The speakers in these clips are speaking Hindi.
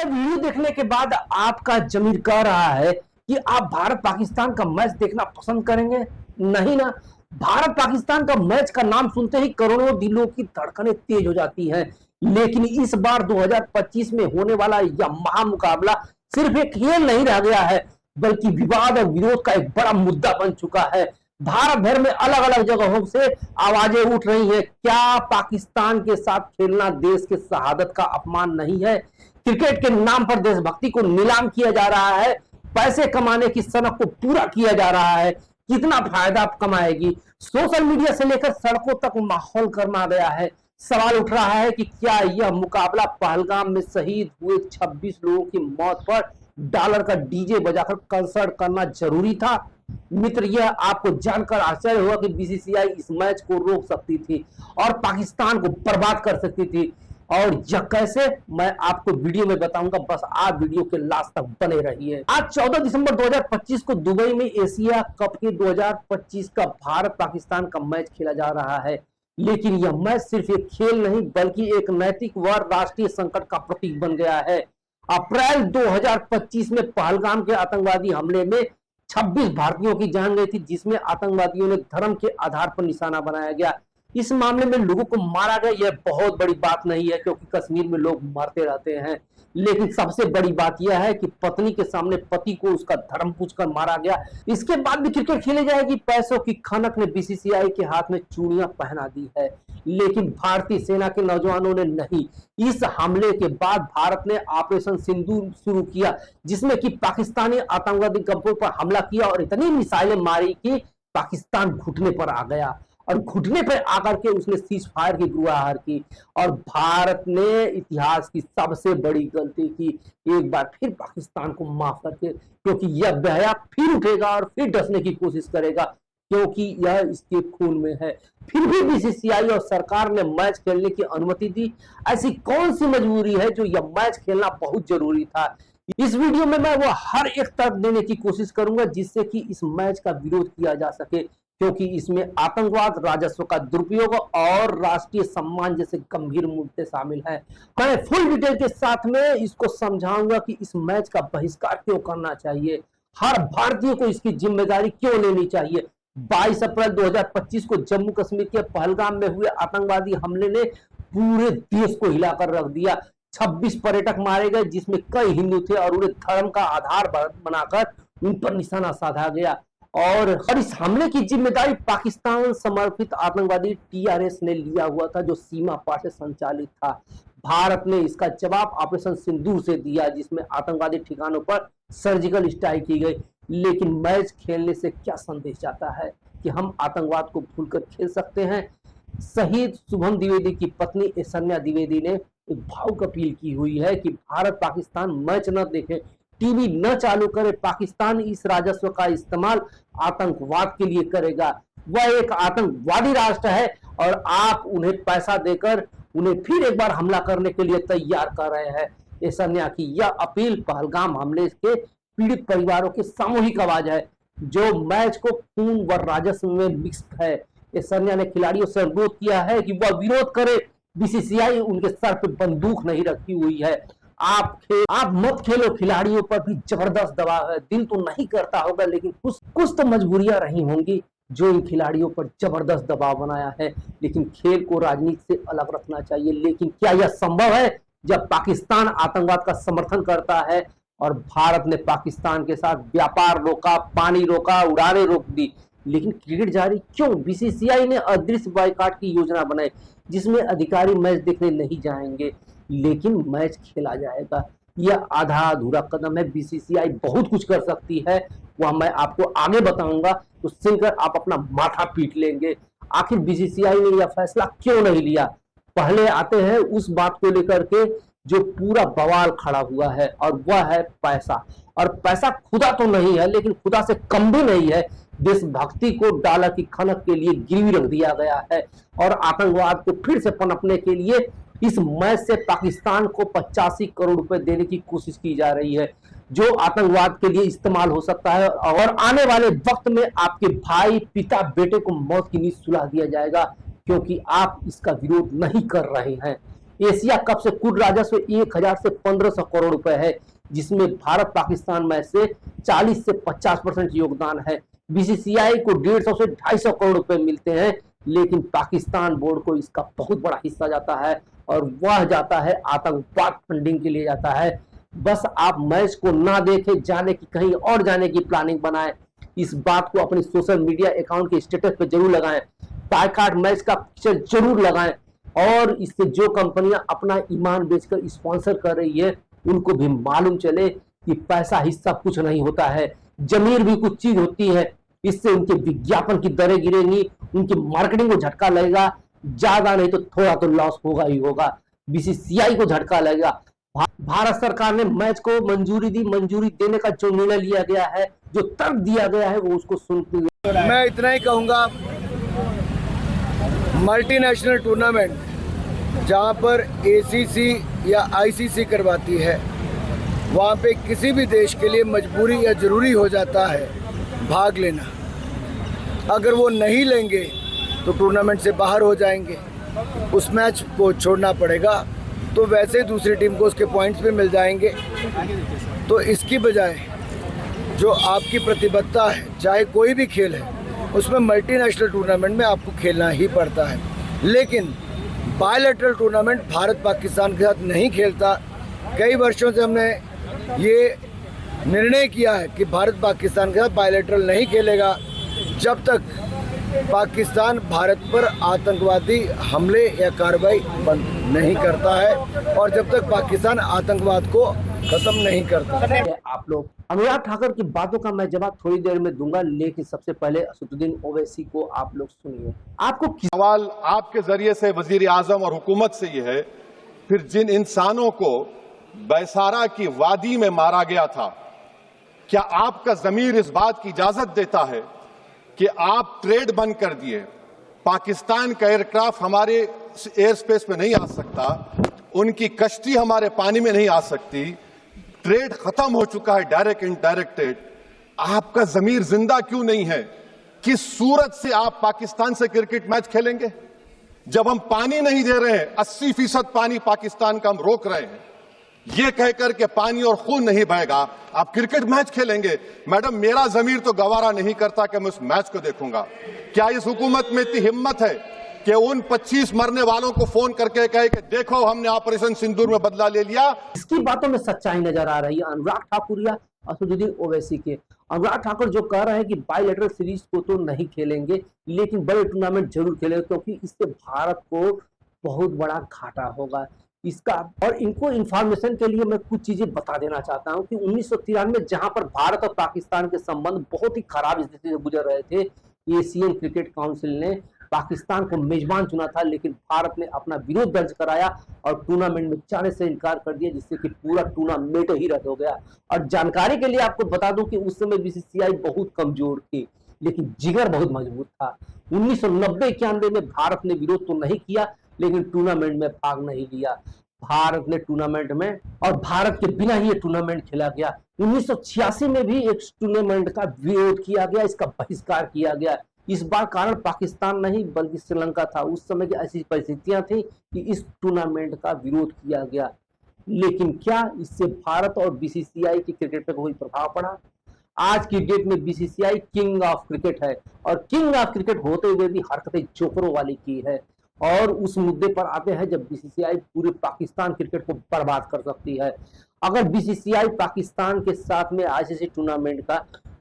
यह वीडियो देखने के बाद आपका जमीर कह रहा है कि आप भारत पाकिस्तान का मैच देखना पसंद करेंगे? नहीं ना। भारत पाकिस्तान का मैच का नाम सुनते ही करोड़ों दिलों की धड़कनें तेज हो जाती हैं। लेकिन इस बार 2025 में होने वाला यह महामुकाबला सिर्फ एक खेल नहीं रह गया है, बल्कि विवाद और विरोध का एक बड़ा मुद्दा बन चुका है। भारत भर में अलग अलग जगहों से आवाजें उठ रही हैं। क्या पाकिस्तान के साथ खेलना देश के शहादत का अपमान नहीं है? क्रिकेट के नाम पर देशभक्ति को नीलाम किया जा रहा है। पैसे कमाने की सनक को पूरा किया जा रहा है। कितना फायदा कमाएगी? सोशल मीडिया से लेकर सड़कों तक माहौल गर्मा गया है। सवाल उठ रहा है कि क्या यह मुकाबला पहलगाम में शहीद हुए 26 लोगों की मौत पर डॉलर का डीजे बजाकर कंसर्ट करना जरूरी था? मित्र, यह आपको जानकर आश्चर्य हुआ कि बीसीसीआई इस मैच को रोक सकती थी और पाकिस्तान को बर्बाद कर सकती थी। और यह कैसे, मैं आपको वीडियो में बताऊंगा। बस आप वीडियो के लास्ट तक बने रहिए। आज 14 दिसंबर 2025 को दुबई में एशिया कप के 2025 का भारत पाकिस्तान का मैच खेला जा रहा है। लेकिन यह मैच सिर्फ एक खेल नहीं, बल्कि एक नैतिक व राष्ट्रीय संकट का प्रतीक बन गया है। अप्रैल 2025 में पहलगाम के आतंकवादी हमले में 26 भारतीयों की जान गई थी, जिसमें आतंकवादियों ने धर्म के आधार पर निशाना बनाया गया। इस मामले में लोगों को मारा गया, यह बहुत बड़ी बात नहीं है, क्योंकि कश्मीर में लोग मरते रहते हैं। लेकिन सबसे बड़ी बात यह है कि पत्नी के सामने पति को उसका धर्म पूछकर मारा गया। इसके बाद भी क्रिकेट खेले जाएगी। पैसों की खनक ने बीसीसीआई के हाथ में चूड़ियां पहना दी है, लेकिन भारतीय सेना के नौजवानों ने नहीं। इस हमले के बाद भारत ने ऑपरेशन सिंदूर शुरू किया, जिसमें कि पाकिस्तानी आतंकवादी कैंपों पर हमला किया और इतनी मिसाइलें मारी कि पाकिस्तान घुटने पर आ गया। और घुटने पर आकर के उसने सीज फायर की गुहार की और भारत ने इतिहास की सबसे बड़ी गलती की। एक बार फिर पाकिस्तान को माफ करके, क्योंकि यह बहया फिर उठेगा और फिर डसने की कोशिश करेगा, क्योंकि यह इसके खून में है। फिर भी बीसीसीआई और सरकार ने मैच खेलने की अनुमति दी। ऐसी कौन सी मजबूरी है जो यह मैच खेलना बहुत जरूरी था? इस वीडियो में मैं वो हर एक तर्क देने की कोशिश करूंगा जिससे कि इस मैच का विरोध किया जा सके, क्योंकि इसमें आतंकवाद, राजस्व का दुरुपयोग और राष्ट्रीय सम्मान जैसे गंभीर मुद्दे शामिल हैं। मैं फुल डिटेल के साथ में इसको समझाऊंगा कि इस मैच का बहिष्कार क्यों करना चाहिए, हर भारतीय को इसकी जिम्मेदारी क्यों लेनी चाहिए। 22 अप्रैल 2025 को जम्मू कश्मीर के पहलगाम में हुए आतंकवादी हमले ने पूरे देश को हिलाकर रख दिया। 26 पर्यटक मारे गए, जिसमें कई हिंदू थे और उन्हें धर्म का आधार बनाकर उन पर निशाना साधा गया। और इस हमले की जिम्मेदारी पाकिस्तान समर्थित आतंकवादी टीआरएस ने लिया हुआ था, जो सीमा पार से संचालित था। भारत ने इसका जवाब ऑपरेशन सिंदूर से दिया, जिसमें आतंकवादी ठिकानों पर सर्जिकल स्ट्राइक की गई। लेकिन मैच खेलने से क्या संदेश जाता है कि हम आतंकवाद को भूलकर खेल सकते हैं? शहीद शुभम द्विवेदी की पत्नी ऐश्वर्या द्विवेदी ने एक भावुक अपील की हुई है कि भारत पाकिस्तान मैच न देखे, टीवी न चालू करे। पाकिस्तान इस राजस्व का इस्तेमाल आतंकवाद के लिए करेगा। वह एक आतंकवादी राष्ट्र है और आप उन्हें पैसा देकर उन्हें फिर एक बार हमला करने के लिए तैयार कर रहे हैं। ऐश्वर्या की यह अपील पहलगाम हमले के पीड़ित परिवारों की सामूहिक आवाज है, जो मैच को खून व राजस्व में मिक्स है। ऐश्वर्या ने खिलाड़ियों से अनुरोध किया है कि वह विरोध करे। बीसीसीआई उनके सर पर बंदूक नहीं रखी हुई है। आप मत खेलो। खिलाड़ियों पर भी जबरदस्त दबाव है। दिल तो नहीं करता होगा, लेकिन कुछ तो मजबूरियां रही होंगी जो इन खिलाड़ियों पर जबरदस्त दबाव बनाया है। लेकिन खेल को राजनीति से अलग रखना चाहिए। लेकिन क्या यह संभव है जब पाकिस्तान आतंकवाद का समर्थन करता है और भारत ने पाकिस्तान के साथ व्यापार रोका, पानी रोका, उड़ानें रोक दी, लेकिन क्रिकेट जारी क्यों? बीसीसीआई ने अदृश्य बायकॉट की योजना बनाई, जिसमें अधिकारी मैच देखने नहीं जाएंगे, लेकिन मैच खेला जाएगा। यह आधा अधूरा कदम है। बीसीसीआई बहुत कुछ कर सकती है, वह मैं आपको आगे बताऊंगा, तो सुनकर आप अपना माथा पीट लेंगे। आखिर बीसीसीआई ने यह फैसला क्यों नहीं लिया? पहले आते हैं उस बात को लेकर के जो पूरा बवाल खड़ा हुआ है, और वह है पैसा। और पैसा खुदा तो नहीं है, लेकिन खुदा से कम भी नहीं है। देशभक्ति को डॉलर की खनक के लिए गिरवी रख दिया गया है और आतंकवाद को फिर से पनपने के लिए इस मैच से पाकिस्तान को 85 करोड़ रुपए देने की कोशिश की जा रही है, जो आतंकवाद के लिए इस्तेमाल हो सकता है। और आने वाले वक्त में आपके भाई, पिता, बेटे को मौत की नींद सुला दिया जाएगा, क्योंकि आप इसका विरोध नहीं कर रहे हैं। एशिया कप से कुल राजस्व 1000 से 1500 करोड़ रुपए है, जिसमें भारत पाकिस्तान मैच से 40 से 50% योगदान है। बीसीसीआई को 150 से 250 करोड़ रुपए मिलते हैं, लेकिन पाकिस्तान बोर्ड को इसका बहुत बड़ा हिस्सा जाता है और वह जाता है आतंकवाद फंडिंग के लिए जाता है। बस आप मैच को ना देखें, जाने की कहीं और जाने की प्लानिंग बनाएं। इस बात को अपनी सोशल मीडिया अकाउंट के स्टेटस पे जरूर लगाएं, बायकॉट मैच का पिक्चर जरूर लगाएं, और इससे जो कंपनियां अपना ईमान बेचकर स्पॉन्सर कर रही है उनको भी मालूम चले कि पैसा हिस्सा कुछ नहीं होता है, जमीर भी कुछ चीज होती है। इससे उनके विज्ञापन की दरें गिरेंगी, उनकी मार्केटिंग को झटका लगेगा, ज्यादा नहीं तो थोड़ा तो लॉस होगा ही होगा। बीसीसीआई को झटका लगेगा। भारत सरकार ने मैच को मंजूरी दी, मंजूरी देने का जो निर्णय लिया गया है, जो तर्क दिया गया है, वो उसको सुनते हुए मैं इतना ही कहूँगा, मल्टीनेशनल टूर्नामेंट जहाँ पर एसीसी या आईसीसी करवाती है, वहाँ पे किसी भी देश के लिए मजबूरी या ज़रूरी हो जाता है भाग लेना। अगर वो नहीं लेंगे तो टूर्नामेंट से बाहर हो जाएंगे, उस मैच को छोड़ना पड़ेगा, तो वैसे ही दूसरी टीम को उसके पॉइंट्स भी मिल जाएंगे। तो इसकी बजाय जो आपकी प्रतिबद्धता है, चाहे कोई भी खेल है, उसमें मल्टीनेशनल टूर्नामेंट में आपको खेलना ही पड़ता है। लेकिन बायलैटरल टूर्नामेंट भारत पाकिस्तान के साथ नहीं खेलता। कई वर्षों से हमने ये निर्णय किया है कि भारत पाकिस्तान के साथ बायलैटरल नहीं खेलेगा जब तक पाकिस्तान भारत पर आतंकवादी हमले या कार्रवाई बंद नहीं करता है और जब तक पाकिस्तान आतंकवाद को खत्म नहीं करता। आप लोग अनुराग ठाकुर की बातों का मैं जवाब थोड़ी देर में दूंगा, लेकिन सबसे पहले असदुद्दीन ओवैसी को आप लोग सुनिए। आपको सवाल आपके जरिए से वजीर आजम और हुकूमत से यह है, फिर जिन इंसानों को बैसारा की वादी में मारा गया था, क्या आपका जमीर इस बात की इजाजत देता है कि आप ट्रेड बंद कर दिए, पाकिस्तान का एयरक्राफ्ट हमारे एयर स्पेस में नहीं आ सकता, उनकी कश्ती हमारे पानी में नहीं आ सकती, ट्रेड खत्म हो चुका है डायरेक्ट इनडायरेक्टेड, आपका जमीर जिंदा क्यों नहीं है? किस सूरत से आप पाकिस्तान से क्रिकेट मैच खेलेंगे जब हम पानी नहीं दे रहे हैं? 80% पानी पाकिस्तान का हम रोक रहे हैं, ये कहकर के पानी और खून नहीं बहेगा, आप क्रिकेट मैच खेलेंगे? मैडम, मेरा जमीर तो गवारा नहीं करता कि मैं उस मैच को देखूंगा। क्या इस हुकूमत में इतनी हिम्मत है कि उन 25 मरने वालों को फोन करके कहे कि देखो हमने ऑपरेशन सिंदूर में बदला ले लिया? इसकी बातों में सच्चाई नजर आ रही है अनुराग ठाकुर या असदुद्दीन ओवैसी के। अनुराग ठाकुर जो कह रहे हैं कि बायलैटरल सीरीज को तो नहीं खेलेंगे, लेकिन बड़े टूर्नामेंट जरूर खेलेंगे, क्योंकि इससे भारत को बहुत बड़ा घाटा होगा इसका। और इनको इंफॉर्मेशन के लिए मैं कुछ चीजें बता देना चाहता हूं कि 1993 में जहां पर भारत और पाकिस्तान के संबंध बहुत ही खराब स्थिति से गुजर रहे थे, एशियन क्रिकेट काउंसिल ने पाकिस्तान को मेजबान चुना था, लेकिन भारत ने अपना विरोध दर्ज कराया और टूर्नामेंट में जाने से इनकार कर दिया, जिससे कि पूरा टूर्नामेंट ही रद्द हो गया। और जानकारी के लिए आपको बता दूं कि उस समय बीसीसीआई बहुत कमजोर थी, लेकिन जिगर बहुत मजबूत था। 1990-91 में भारत ने विरोध तो नहीं किया, लेकिन टूर्नामेंट में भाग नहीं लिया। भारत ने टूर्नामेंट में, और भारत के बिना ही ये टूर्नामेंट खेला गया। 1986 में भी एक टूर्नामेंट का विरोध किया गया, इसका बहिष्कार किया गया। इस बार कारण पाकिस्तान नहीं बल्कि श्रीलंका था। उस समय की ऐसी परिस्थितियां थी कि इस टूर्नामेंट का विरोध किया गया, लेकिन क्या इससे भारत और बीसीसीआई की क्रिकेट पर कोई प्रभाव पड़ा? आज की डेट में बीसीसीआई किंग ऑफ क्रिकेट है, और किंग ऑफ क्रिकेट होते हुए भी हरकतें जोकरों वाली की है। और उस मुद्दे पर आते हैं जब बीसीसीआई पूरे पाकिस्तान क्रिकेट को बर्बाद कर सकती है। अगर बीसीसीआई पाकिस्तान के साथ में आईसीसी टूर्नामेंट का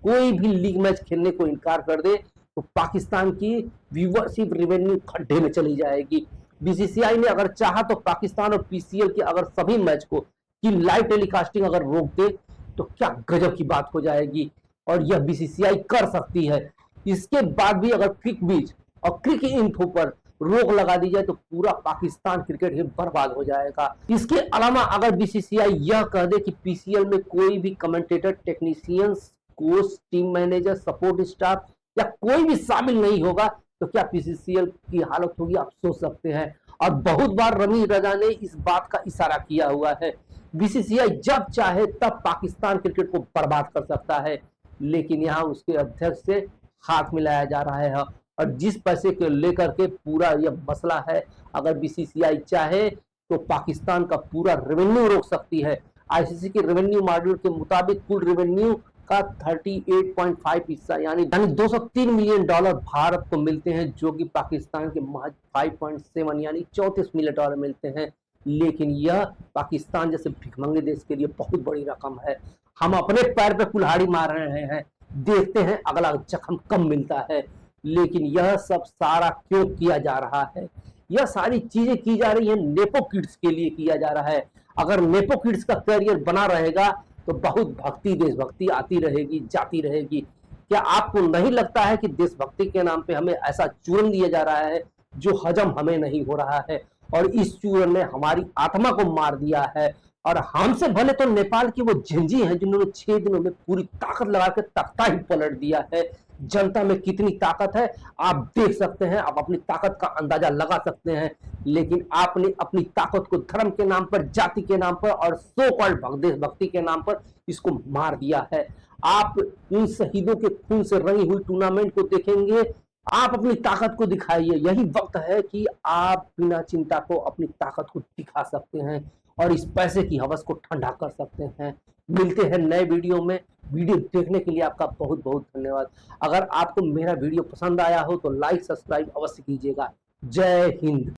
कोई भी लीग मैच खेलने को इनकार कर दे तो पाकिस्तान की व्यूवरशिप रेवेन्यू खड्डे में चली जाएगी। बीसीसीआई ने अगर चाहा तो पाकिस्तान और पीसीएल के अगर सभी मैच को की लाइव टेलीकास्टिंग अगर रोक दे तो क्या गजब की बात हो जाएगी, और यह बीसीसीआई कर सकती है। इसके बाद भी अगर क्रिक बीच और क्रिक इन्फो पर रोक लगा दी जाए तो पूरा पाकिस्तान क्रिकेट ही बर्बाद हो जाएगा। इसके अलावा अगर बीसीसीआई यह कह दे कि पीसीएल में कोई भी commentator, technicians, coach, team manager, support staff या कोई भी शामिल नहीं होगा तो क्या पीसीसीएल की हालत होगी, आप सोच सकते हैं। और बहुत बार रमी रजा ने इस बात का इशारा किया हुआ है, बीसीसीआई जब चाहे तब पाकिस्तान क्रिकेट को बर्बाद कर सकता है, लेकिन यहाँ उसके अध्यक्ष से हाथ मिलाया जा रहा है। और जिस पैसे को लेकर के पूरा यह मसला है, अगर बीसीसीआई चाहे तो पाकिस्तान का पूरा रेवेन्यू रोक सकती है। आईसीसी के रेवेन्यू मॉड्यूल के मुताबिक कुल रेवेन्यू का 38.5 हिस्सा यानी 203 मिलियन डॉलर भारत को मिलते हैं, जो कि पाकिस्तान के महज 5.7 यानी 34 मिलियन डॉलर मिलते हैं। लेकिन यह पाकिस्तान जैसे भिखमंगे देश के लिए बहुत बड़ी रकम है। हम अपने पैर पे कुल्हाड़ी मार रहे हैं, देखते हैं अगला जख्म कम मिलता है। लेकिन यह सब सारा क्यों किया जा रहा है? यह सारी चीजें की जा रही है नेपो किड्स के लिए किया जा रहा है। अगर नेपो किड्स का करियर बना रहेगा तो बहुत भक्ति देशभक्ति आती रहेगी जाती रहेगी। क्या आपको नहीं लगता है कि देशभक्ति के नाम पे हमें ऐसा चूरन दिया जा रहा है जो हजम हमें नहीं हो रहा है, और इस चूरन ने हमारी आत्मा को मार दिया है। और हमसे भले तो नेपाल की वो झिंझी हैं जिन्होंने 6 दिनों में पूरी ताकत लगा के तख्ता ही पलट दिया है। जनता में कितनी ताकत है आप देख सकते हैं, आप अपनी ताकत का अंदाजा लगा सकते हैं। लेकिन आपने अपनी ताकत को धर्म के नाम पर, जाति के नाम पर और सो कॉल्ड देशभक्ति के नाम पर इसको मार दिया है। आप इन शहीदों के खून से रंगी हुई टूर्नामेंट को देखेंगे, आप अपनी ताकत को दिखाइए। यही वक्त है कि आप बिना चिंता को अपनी ताकत को दिखा सकते हैं और इस पैसे की हवस को ठंडा कर सकते हैं। मिलते हैं नए वीडियो में। वीडियो देखने के लिए आपका बहुत बहुत धन्यवाद। अगर आपको मेरा वीडियो पसंद आया हो तो लाइक सब्सक्राइब अवश्य कीजिएगा। जय हिंद।